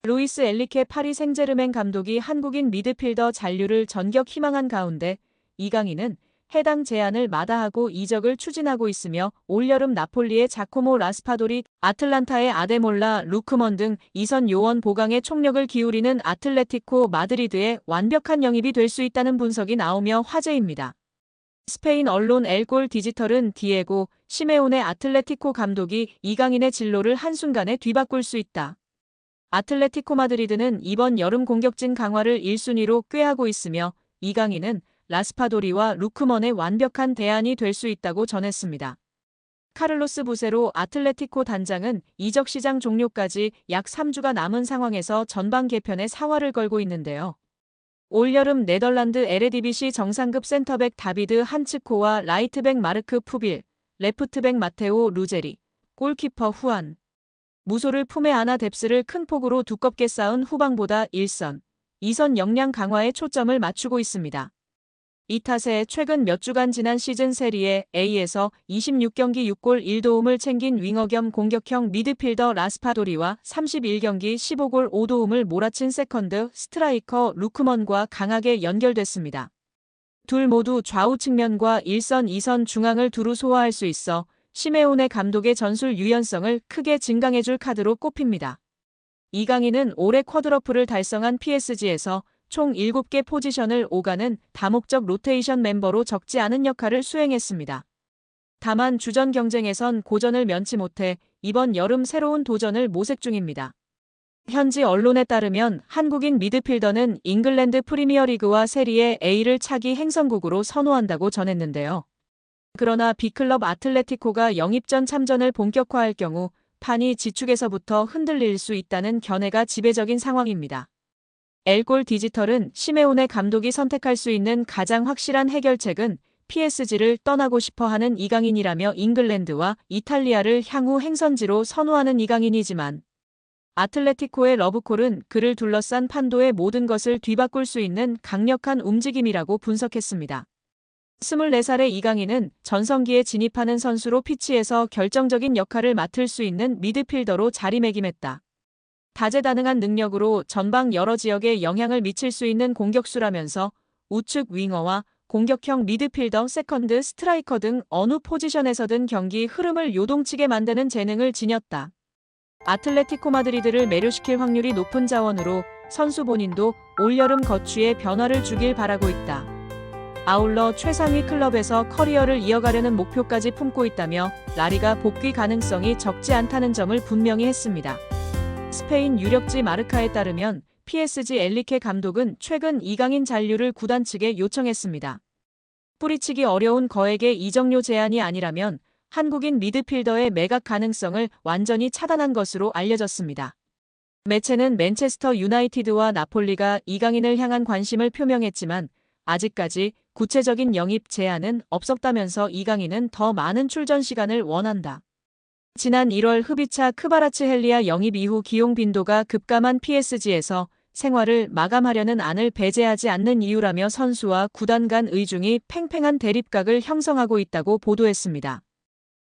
루이스 엘리케 파리 생제르맹 감독이 한국인 미드필더 잔류를 전격 희망한 가운데 이강인은 해당 제안을 마다하고 이적을 추진하고 있으며 올여름 나폴리의 자코모 라스파도리, 아틀란타의 아데몰라, 루크먼 등 이선 요원 보강에 총력을 기울이는 아틀레티코 마드리드의 완벽한 영입이 될 수 있다는 분석이 나오며 화제입니다. 스페인 언론 엘골 디지털은 디에고 시메온의 아틀레티코 감독이 이강인의 진로를 한순간에 뒤바꿀 수 있다. 아틀레티코 마드리드는 이번 여름 공격진 강화를 1순위로 꾀하고 있으며 이강인은 라스파도리와 루크먼의 완벽한 대안이 될 수 있다고 전했습니다. 카를로스 부세로 아틀레티코 단장은 이적 시장 종료까지 약 3주가 남은 상황에서 전방 개편에 사활을 걸고 있는데요. 올여름 네덜란드 에레디비시 정상급 센터백 다비드 한츠코와 라이트백 마르크 푸빌, 레프트백 마테오 루제리, 골키퍼 후안, 무소를 품에 안아 뎁스를 큰 폭으로 두껍게 쌓은 후방보다 1선, 2선 역량 강화에 초점을 맞추고 있습니다. 이 탓에 최근 몇 주간 지난 시즌 세리에 A에서 26경기 6골 1도움을 챙긴 윙어 겸 공격형 미드필더 라스파도리와 31경기 15골 5도움을 몰아친 세컨드 스트라이커 루크먼과 강하게 연결됐습니다. 둘 모두 좌우 측면과 1선 2선 중앙을 두루 소화할 수 있어 시메오네 감독의 전술 유연성을 크게 증강해줄 카드로 꼽힙니다. 이강인은 올해 쿼드러플을 달성한 PSG에서 총 7개 포지션을 오가는 다목적 로테이션 멤버로 적지 않은 역할을 수행했습니다. 다만 주전 경쟁에선 고전을 면치 못해 이번 여름 새로운 도전을 모색 중입니다. 현지 언론에 따르면 한국인 미드필더는 잉글랜드 프리미어리그와 세리에 A를 차기 행선국으로 선호한다고 전했는데요. 그러나 B클럽 아틀레티코가 영입전 참전을 본격화할 경우 판이 지축에서부터 흔들릴 수 있다는 견해가 지배적인 상황입니다. 엘골 디지털은 시메오네 감독이 선택할 수 있는 가장 확실한 해결책은 PSG를 떠나고 싶어하는 이강인이라며 잉글랜드와 이탈리아를 향후 행선지로 선호하는 이강인이지만 아틀레티코의 러브콜은 그를 둘러싼 판도의 모든 것을 뒤바꿀 수 있는 강력한 움직임이라고 분석했습니다. 24살의 이강인은 전성기에 진입하는 선수로 피치에서 결정적인 역할을 맡을 수 있는 미드필더로 자리매김했다. 다재다능한 능력으로 전방 여러 지역에 영향을 미칠 수 있는 공격수라면서 우측 윙어와 공격형 미드필더, 세컨드, 스트라이커 등 어느 포지션에서든 경기 흐름을 요동치게 만드는 재능을 지녔다. 아틀레티코 마드리드를 매료시킬 확률이 높은 자원으로 선수 본인도 올여름 거취에 변화를 주길 바라고 있다. 아울러 최상위 클럽에서 커리어를 이어가려는 목표까지 품고 있다며 라리가 복귀 가능성이 적지 않다는 점을 분명히 했습니다. 스페인 유력지 마르카에 따르면 PSG 엘리케 감독은 최근 이강인 잔류를 구단 측에 요청했습니다. 뿌리치기 어려운 거액의 이적료 제한이 아니라면 한국인 미드필더의 매각 가능성을 완전히 차단한 것으로 알려졌습니다. 매체는 맨체스터 유나이티드와 나폴리가 이강인을 향한 관심을 표명했지만 아직까지 구체적인 영입 제안은 없었다면서 이강인은 더 많은 출전 시간을 원한다. 지난 1월 흡이차 크바라츠헬리아 영입 이후 기용 빈도가 급감한 PSG에서 생활을 마감하려는 안을 배제하지 않는 이유라며 선수와 구단 간 의중이 팽팽한 대립각을 형성하고 있다고 보도했습니다.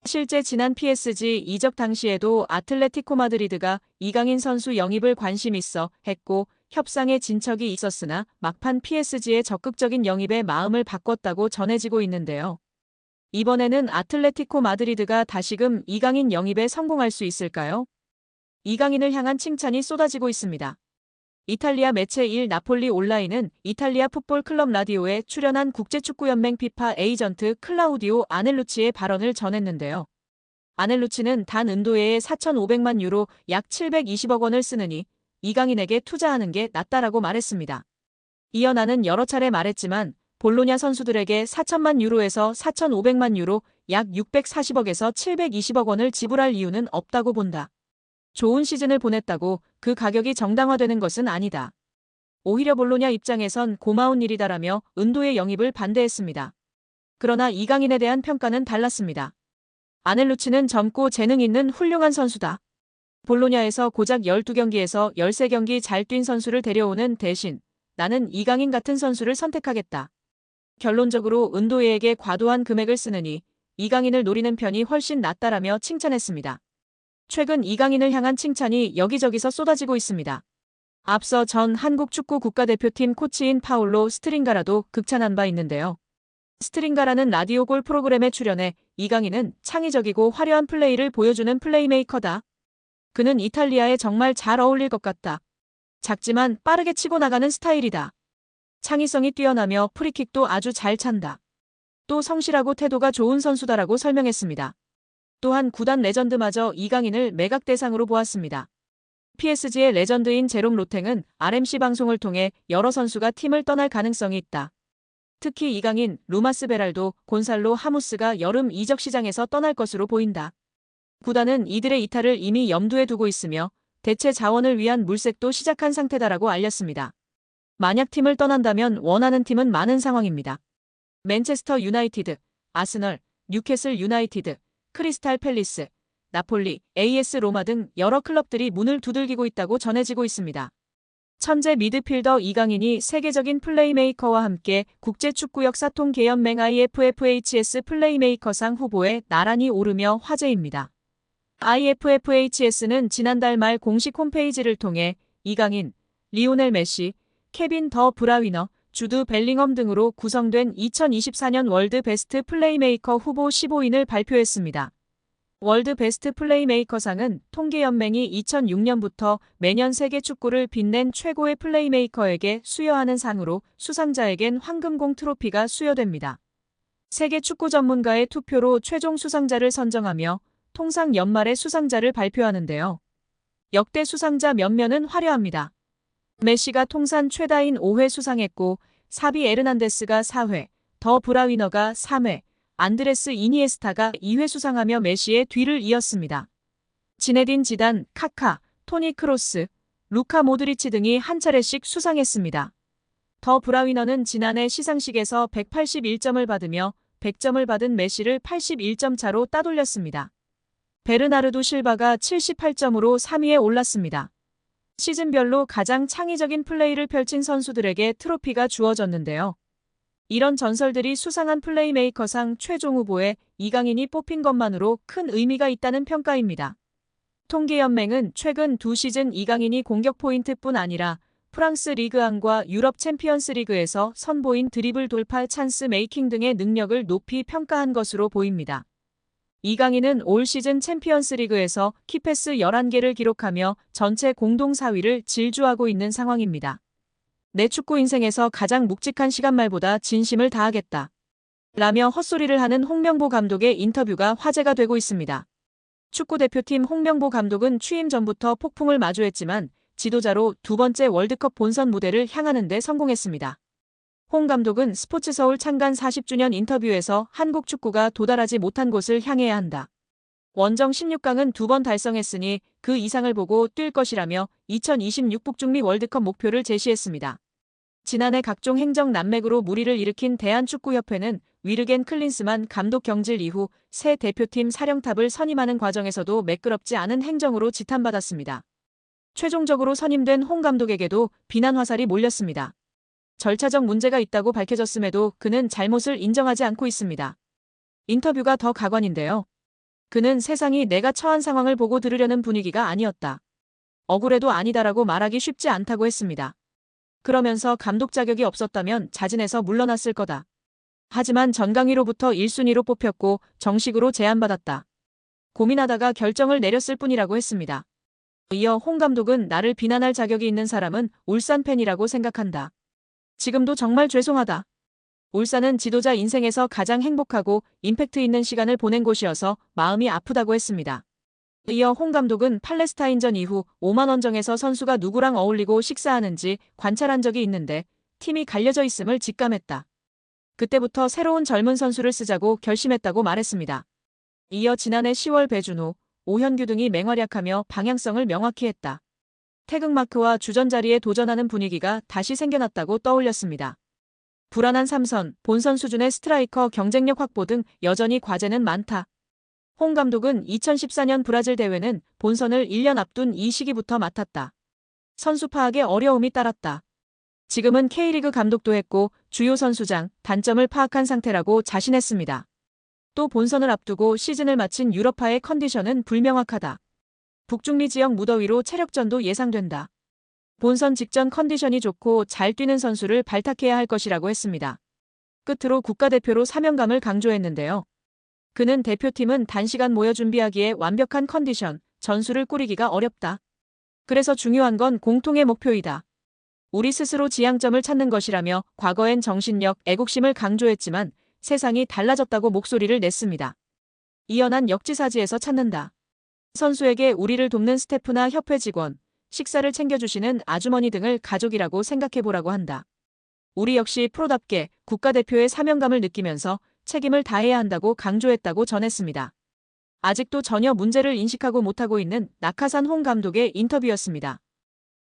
실제 지난 PSG 이적 당시에도 아틀레티코 마드리드가 이강인 선수 영입을 관심 있어 했고 협상에 진척이 있었으나 막판 PSG의 적극적인 영입에 마음을 바꿨다고 전해지고 있는데요. 이번에는 아틀레티코 마드리드가 다시금 이강인 영입에 성공할 수 있을까요? 이강인을 향한 칭찬이 쏟아지고 있습니다. 이탈리아 매체 일 나폴리 온라인은 이탈리아 풋볼 클럽 라디오에 출연한 국제축구연맹 피파 에이전트 클라우디오 아넬루치의 발언을 전했는데요. 아넬루치는 단 은도에에 4,500만 유로 약 720억 원을 쓰느니 이강인에게 투자하는 게 낫다라고 말했습니다. 이어 나는 여러 차례 말했지만 볼로냐 선수들에게 4천만 유로에서 4,500만 유로 약 640억에서 720억 원을 지불할 이유는 없다고 본다. 좋은 시즌을 보냈다고 그 가격이 정당화되는 것은 아니다. 오히려 볼로냐 입장에선 고마운 일이다라며 은도의 영입을 반대했습니다. 그러나 이강인에 대한 평가는 달랐습니다. 아넬루치는 젊고 재능 있는 훌륭한 선수다. 볼로냐에서 고작 12경기에서 13경기 잘 뛴 선수를 데려오는 대신 나는 이강인 같은 선수를 선택하겠다. 결론적으로 은도에게 과도한 금액을 쓰느니 이강인을 노리는 편이 훨씬 낫다라며 칭찬했습니다. 최근 이강인을 향한 칭찬이 여기저기서 쏟아지고 있습니다. 앞서 전 한국 축구 국가대표팀 코치인 파울로 스트링가라도 극찬한 바 있는데요. 스트링가라는 라디오 골 프로그램에 출연해 이강인은 창의적이고 화려한 플레이를 보여주는 플레이메이커다. 그는 이탈리아에 정말 잘 어울릴 것 같다. 작지만 빠르게 치고 나가는 스타일이다. 창의성이 뛰어나며 프리킥도 아주 잘 찬다. 또 성실하고 태도가 좋은 선수다라고 설명했습니다. 또한 구단 레전드마저 이강인을 매각 대상으로 보았습니다. PSG의 레전드인 제롬 로탱은 RMC 방송을 통해 여러 선수가 팀을 떠날 가능성이 있다. 특히 이강인, 루마스 베랄도, 곤살로 하무스가 여름 이적 시장에서 떠날 것으로 보인다. 구단은 이들의 이탈을 이미 염두에 두고 있으며 대체 자원을 위한 물색도 시작한 상태다라고 알렸습니다. 만약 팀을 떠난다면 원하는 팀은 많은 상황입니다. 맨체스터 유나이티드, 아스널, 뉴캐슬 유나이티드, 크리스탈 팰리스, 나폴리, AS 로마 등 여러 클럽들이 문을 두들기고 있다고 전해지고 있습니다. 천재 미드필더 이강인이 세계적인 플레이메이커와 함께 국제축구 역사통계연맹 IFFHS 플레이메이커상 후보에 나란히 오르며 화제입니다. IFFHS는 지난달 말 공식 홈페이지를 통해 이강인, 리오넬 메시, 케빈 더 브라위너, 주드 벨링엄 등으로 구성된 2024년 월드 베스트 플레이메이커 후보 15인을 발표했습니다. 월드 베스트 플레이메이커상은 통계연맹이 2006년부터 매년 세계 축구를 빛낸 최고의 플레이메이커에게 수여하는 상으로 수상자에겐 황금공 트로피가 수여됩니다. 세계 축구 전문가의 투표로 최종 수상자를 선정하며 통상 연말에 수상자를 발표하는데요. 역대 수상자 면면은 화려합니다. 메시가 통산 최다인 5회 수상했고 사비 에르난데스가 4회, 더 브라위너가 3회, 안드레스 이니에스타가 2회 수상하며 메시의 뒤를 이었습니다. 지네딘 지단, 카카, 토니 크로스, 루카 모드리치 등이 한 차례씩 수상했습니다. 더 브라위너는 지난해 시상식에서 181점을 받으며 100점을 받은 메시를 81점 차로 따돌렸습니다. 베르나르도 실바가 78점으로 3위에 올랐습니다. 시즌별로 가장 창의적인 플레이를 펼친 선수들에게 트로피가 주어졌는데요. 이런 전설들이 수상한 플레이메이커상 최종 후보에 이강인이 뽑힌 것만으로 큰 의미가 있다는 평가입니다. 통계연맹은 최근 2시즌 이강인이 공격 포인트뿐 아니라 프랑스 리그1과 유럽 챔피언스 리그에서 선보인 드리블 돌파 찬스 메이킹 등의 능력을 높이 평가한 것으로 보입니다. 이강인은 올 시즌 챔피언스 리그에서 키패스 11개를 기록하며 전체 공동 4위를 질주하고 있는 상황입니다. 내 축구 인생에서 가장 묵직한 시간 말보다 진심을 다하겠다. 라며 헛소리를 하는 홍명보 감독의 인터뷰가 화제가 되고 있습니다. 축구대표팀 홍명보 감독은 취임 전부터 폭풍을 마주했지만 지도자로 두 번째 월드컵 본선 무대를 향하는 데 성공했습니다. 홍 감독은 스포츠서울 창간 40주년 인터뷰에서 한국 축구가 도달하지 못한 곳을 향해야 한다. 원정 16강은 2번 달성했으니 그 이상을 보고 뛸 것이라며 2026 북중미 월드컵 목표를 제시했습니다. 지난해 각종 행정 난맥으로 물의를 일으킨 대한축구협회는 위르겐 클린스만 감독 경질 이후 새 대표팀 사령탑을 선임하는 과정에서도 매끄럽지 않은 행정으로 지탄받았습니다. 최종적으로 선임된 홍 감독에게도 비난 화살이 몰렸습니다. 절차적 문제가 있다고 밝혀졌음에도 그는 잘못을 인정하지 않고 있습니다. 인터뷰가 더 가관인데요. 그는 세상이 내가 처한 상황을 보고 들으려는 분위기가 아니었다. 억울해도 아니다라고 말하기 쉽지 않다고 했습니다. 그러면서 감독 자격이 없었다면 자진해서 물러났을 거다. 하지만 전강위로부터 1순위로 뽑혔고 정식으로 제안받았다. 고민하다가 결정을 내렸을 뿐이라고 했습니다. 이어 홍 감독은 나를 비난할 자격이 있는 사람은 울산 팬이라고 생각한다. 지금도 정말 죄송하다. 울산은 지도자 인생에서 가장 행복하고 임팩트 있는 시간을 보낸 곳이어서 마음이 아프다고 했습니다. 이어 홍 감독은 팔레스타인전 이후 오만원정에서 선수가 누구랑 어울리고 식사하는지 관찰한 적이 있는데 팀이 갈려져 있음을 직감했다. 그때부터 새로운 젊은 선수를 쓰자고 결심했다고 말했습니다. 이어 지난해 10월 배준호, 오현규 등이 맹활약하며 방향성을 명확히 했다. 태극마크와 주전 자리에 도전하는 분위기가 다시 생겨났다고 떠올렸습니다. 불안한 삼선, 본선 수준의 스트라이커 경쟁력 확보 등 여전히 과제는 많다. 홍 감독은 2014년 브라질 대회는 본선을 1년 앞둔 이 시기부터 맡았다. 선수 파악에 어려움이 따랐다. 지금은 K리그 감독도 했고 주요 선수장, 단점을 파악한 상태라고 자신했습니다. 또 본선을 앞두고 시즌을 마친 유럽파의 컨디션은 불명확하다. 북중미 지역 무더위로 체력전도 예상된다. 본선 직전 컨디션이 좋고 잘 뛰는 선수를 발탁해야 할 것이라고 했습니다. 끝으로 국가대표로 사명감을 강조했는데요. 그는 대표팀은 단시간 모여 준비하기에 완벽한 컨디션, 전술을 꾸리기가 어렵다. 그래서 중요한 건 공통의 목표이다. 우리 스스로 지향점을 찾는 것이라며 과거엔 정신력, 애국심을 강조했지만 세상이 달라졌다고 목소리를 냈습니다. 이연한 역지사지에서 찾는다. 선수에게 우리를 돕는 스태프나 협회 직원, 식사를 챙겨주시는 아주머니 등을 가족이라고 생각해보라고 한다. 우리 역시 프로답게 국가대표의 사명감을 느끼면서 책임을 다해야 한다고 강조했다고 전했습니다. 아직도 전혀 문제를 인식하고 못하고 있는 낙하산 홍 감독의 인터뷰였습니다.